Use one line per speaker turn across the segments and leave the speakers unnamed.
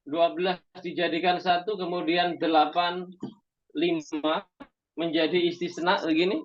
12 dijadikan 1, kemudian 8, 5 menjadi istisna begini.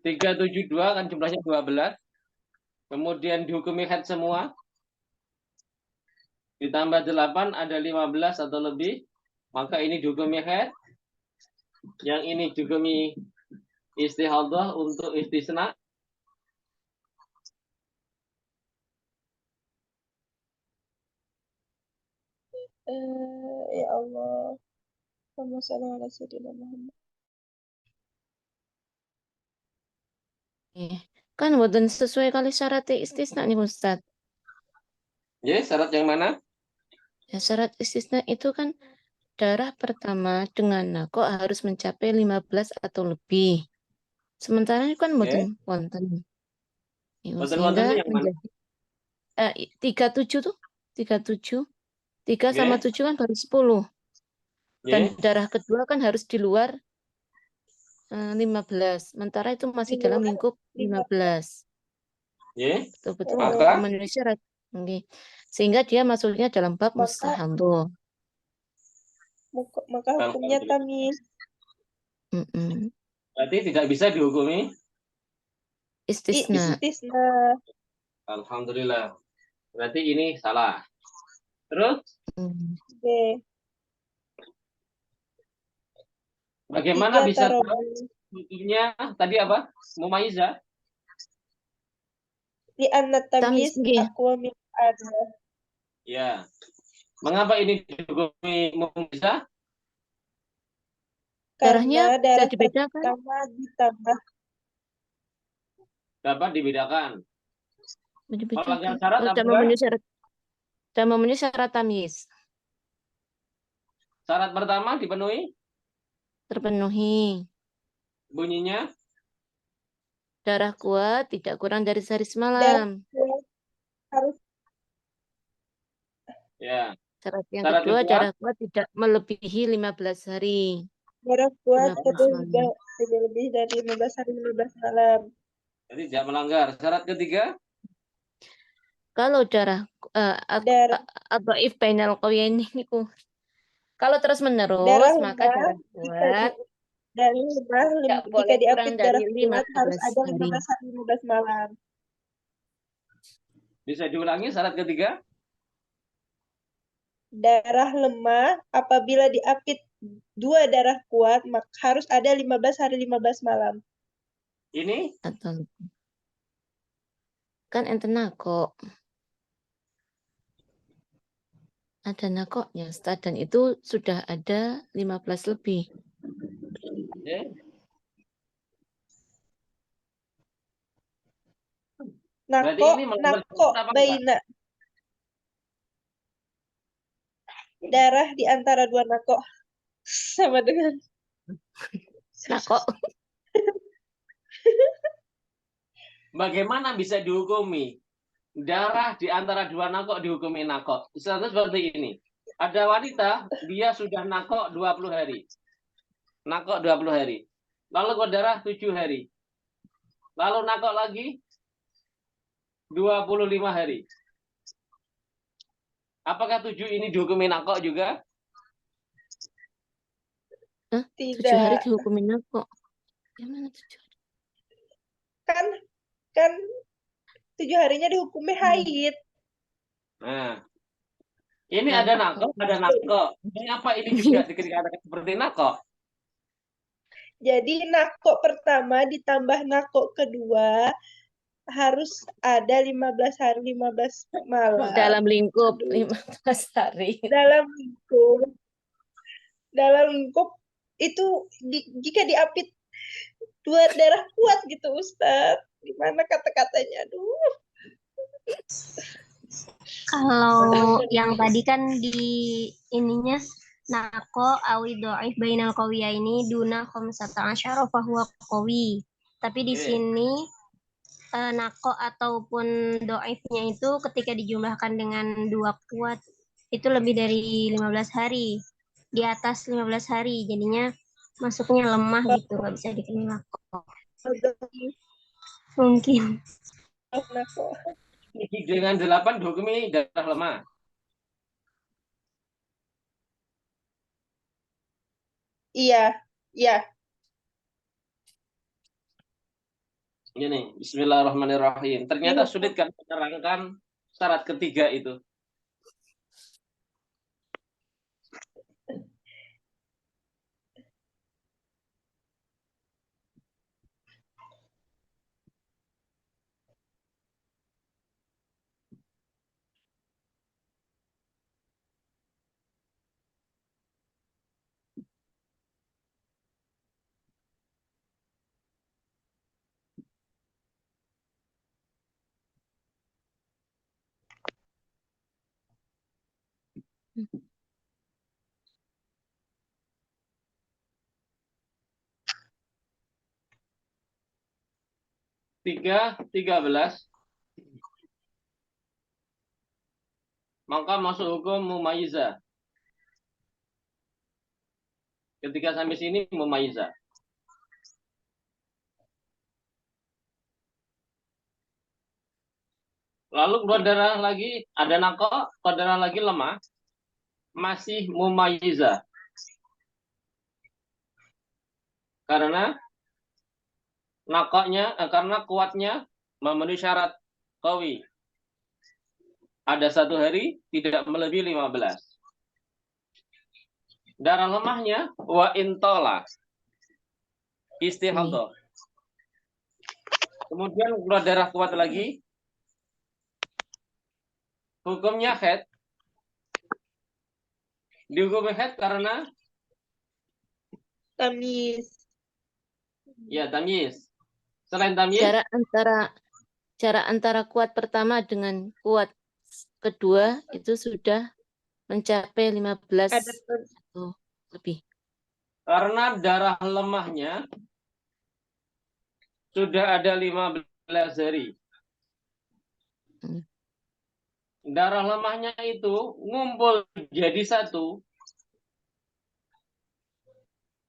Tiga tujuh dua kan jumlahnya 12. Kemudian dihukumi head semua. Ditambah 8 ada 15 atau lebih. Maka ini dihukumi head. Yang ini dihukumi istihadhah untuk istisna.
Ya Allah. Allahumma sholli ala Muhammad.
Kan boten sesuai kali syarat istisna nih Ustaz.
Ya, syarat yang mana?
Ya, syarat istisna itu kan darah pertama dengan nako harus mencapai 15 atau lebih. Sementara ini kan boten wonten.
Boten
Sehingga
wonten yang mana?
menjadi 37 tuh. 37. 3 sama 7 kan baru 10. Dan darah kedua kan harus di luar 15. Sementara itu masih dalam lingkup 15. Betul-betul memenuhi syarat. Sehingga dia masuknya dalam bab mustahadah.
Maka hukumnya tamyiz.
Berarti tidak bisa dihukumi
istisna.
Alhamdulillah. Berarti ini salah. Terus? Bagaimana bisa hukumnya tadi apa? Mumayyiza?
Li anna tamyiz aqwa min ada.
Ya. Mengapa ini dihukumi mumayyiza?
Darahnya
darah
dibedakan.
Ditambah.
Dapat dibedakan. Melanggar
Dibedakan.
syarat apa?
Tidak memenuhi syarat tamyiz.
Syarat pertama dipenuhi?
Terpenuhi.
Bunyinya?
Darah kuat tidak kurang dari sehari semalam.
Harus.
Ya.
Syarat yang kedua, darah kuat tidak melebihi 15 hari.
Darah kuat tidak lebih dari 15 hari 15 malam.
Jadi tidak melanggar. Syarat ketiga?
Kalau darah dhaif bainal qawiyain niku. Kalau terus menerus maka darah kuat
jika diapit darah kuat harus ada 15 hari 15 malam.
Bisa diulangi syarat ketiga?
Darah lemah apabila diapit 2 darah kuat maka harus ada 15 hari 15 malam.
Ini?
Atau kan enten nako. Ada nakoknya, Ustaz, dan itu sudah ada 15 lebih.
Nako baina. Darah di antara 2 nako sama dengan
nako.
Bagaimana bisa dihukumi? Darah di antara 2 nakok dihukumi nakok. Misalnya seperti ini. Ada wanita, dia sudah nakok 20 hari. Nakok 20 hari. Lalu ke darah 7 hari. Lalu nakok lagi 25 hari. Apakah 7 ini dihukumi nakok juga?
Tidak.
7 hari dihukumi nakok. Gimana 7 hari?
Kan 7 harinya dihukumi haid.
Nah, ini ada nakok, ada nakok. Mengapa ini juga dikatakan seperti nakok?
Jadi nakok pertama ditambah nakok kedua harus ada 15 hari 15 malam.
Dalam lingkup 15 hari.
Dalam lingkup itu jika diapit 2 darah kuat gitu Ustaz. Gimana kata-katanya? Aduh.
Kalau yang tadi kan di ininya nako awi dhaif bainal qawiyya ini duna khamsata asyara fa huwa qawi. Tapi di sini nako ataupun dhaifnya itu ketika dijumlahkan dengan 2 kuat itu lebih dari 15 hari. Di atas 15 hari jadinya masuknya lemah gitu, nggak bisa dikenal nako.
Al-Dhaif.
Mungkin.
Nako.
Dengan 8 dihukumi darah lemah.
Iya, iya.
Ini Bismillahirrahmanirrahim. Ternyata
Iya.
sulit kan menerangkan syarat ketiga itu. Tiga belas, maka masuk hukum mumayizah. Ketika sampai sini mumayizah. Lalu keluar darah lagi, ada nako, keluar darah lagi lemah, masih mumayizah. Karena karena kuatnya memenuhi syarat qawi. Ada 1 hari tidak melebihi 15. Darah lemahnya wa intola istihadah. Kemudian keluar darah kuat lagi, hukumnya haid. Dihukumi haid karena
Tamis.
ya tamyiz. Selain tamyiz,
Jarak antara kuat pertama dengan kuat kedua itu sudah mencapai 15
Ada
atau lebih.
karena darah lemahnya sudah ada 15 hari. Darah lemahnya itu ngumpul jadi satu.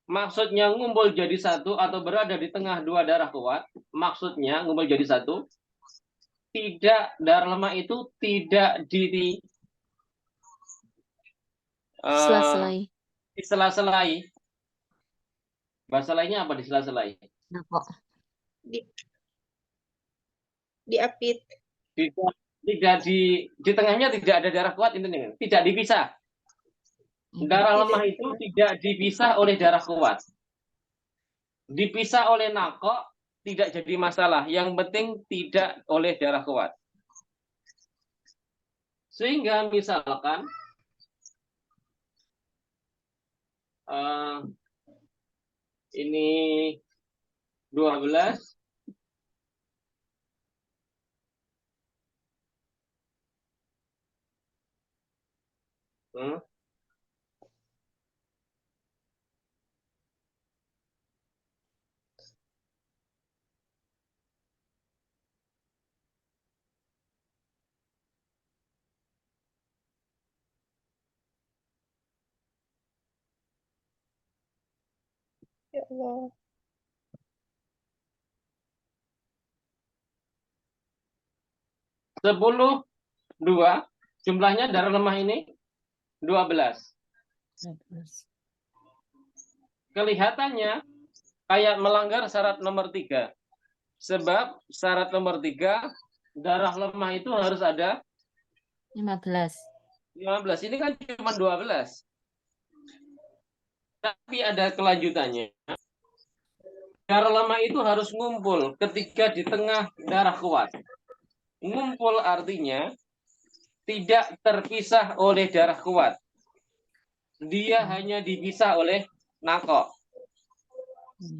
Maksudnya ngumpul jadi satu atau berada di tengah 2 darah kuat. Maksudnya ngumpul jadi satu. Tidak, darah lemah itu tidak di
Sela-selai.
sela-selai. Bahasa lainnya apa di sela-selai?
Nako.
diapit.
Tidak di tengahnya tidak ada darah kuat, itu tidak dipisah. Darah lemah itu tidak dipisah oleh darah kuat. Dipisah oleh nako tidak jadi masalah. Yang penting tidak oleh darah kuat. Sehingga misalkan ini 12,
Ya Allah.
10, 2, jumlahnya darah lemah ini 12. Kelihatannya kayak melanggar syarat nomor 3. Sebab syarat nomor 3, darah lemah itu harus ada
15.
15. Ini kan cuma 12. Tapi ada kelanjutannya. Darah lemah itu harus ngumpul ketika di tengah darah kuat. Ngumpul artinya tidak terpisah oleh darah kuat. Dia hanya dipisah oleh nako.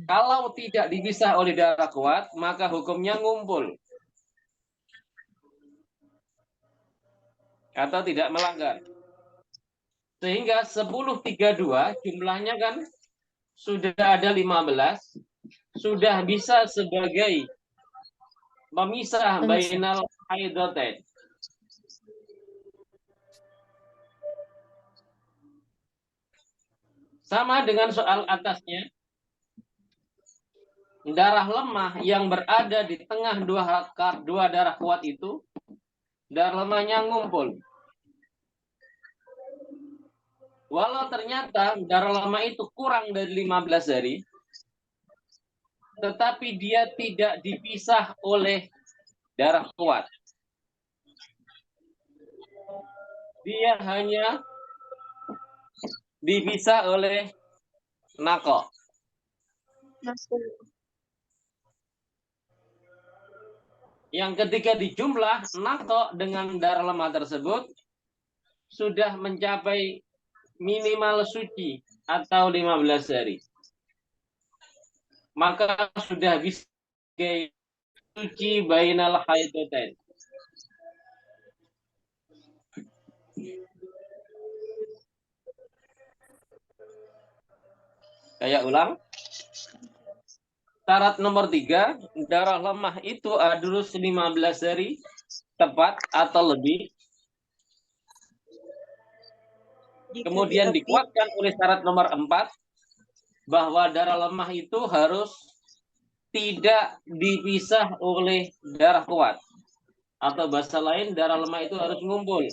Kalau tidak dipisah oleh darah kuat, maka hukumnya ngumpul. Atau tidak melanggar. Sehingga 1032 jumlahnya kan sudah ada 15, sudah bisa sebagai pemisah bainal haidatain. Sama dengan soal atasnya. darah lemah yang berada di tengah dua darah kuat itu, darah lemahnya ngumpul. Walau ternyata darah lemah itu kurang dari 15 hari, tetapi dia tidak dipisah oleh darah kuat. Dia hanya dipisah oleh nako. Yang ketika dijumlah nako dengan darah lemah tersebut sudah mencapai minimal suci atau 15 hari. Maka sudah bisa suci bainal haidatain. Kayak ulang. Syarat nomor 3, darah lemah itu harus 15 hari tepat atau lebih. Kemudian dikuatkan oleh syarat nomor 4, bahwa darah lemah itu harus tidak dipisah oleh darah kuat. Atau bahasa lain, darah lemah itu harus ngumpul.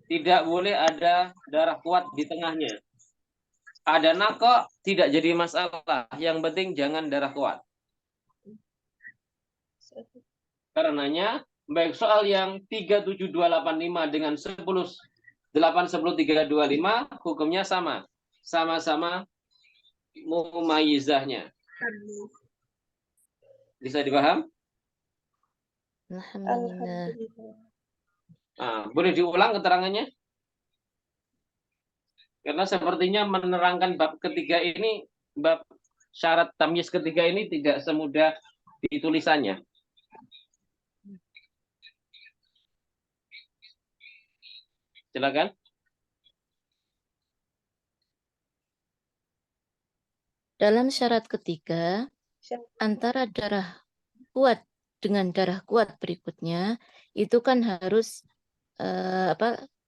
Tidak boleh ada darah kuat di tengahnya. Ada nako, tidak jadi masalah. Yang penting jangan darah kuat. Karenanya, baik soal yang 37285 dengan 1081325, hukumnya sama. Sama-sama mumayizahnya. Bisa dipaham?
Alhamdulillah.
Nah, boleh diulang keterangannya? Karena sepertinya menerangkan bab ketiga ini, bab syarat tamyiz ketiga ini tidak semudah ditulisannya. Silakan.
Dalam syarat ketiga, antara darah kuat dengan darah kuat berikutnya, itu kan harus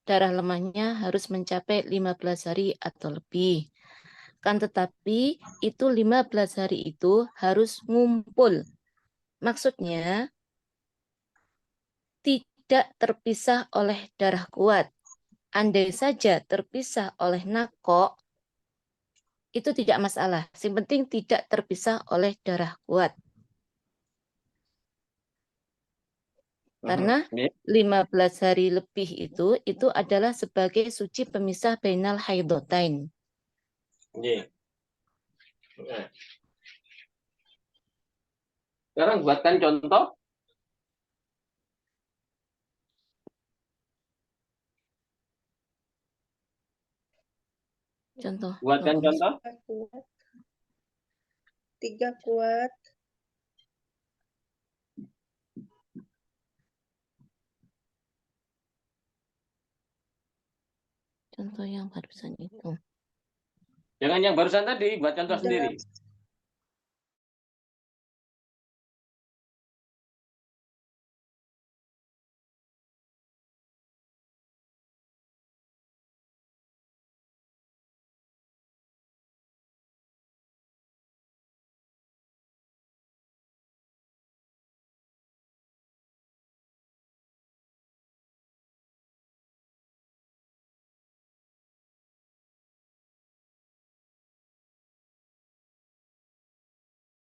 darah lemahnya harus mencapai 15 hari atau lebih. Kan tetapi itu 15 hari itu harus ngumpul. Maksudnya tidak terpisah oleh darah kuat. Andai saja terpisah oleh nako, itu tidak masalah. Yang penting tidak terpisah oleh darah kuat. Karena 15 hari lebih itu adalah sebagai suci pemisah bainal haidotain.
Sekarang buatkan contoh.
Contoh.
Buatkan contoh.
3 kuat.
Contoh yang barusan itu.
Jangan yang barusan tadi, buat contoh sendiri.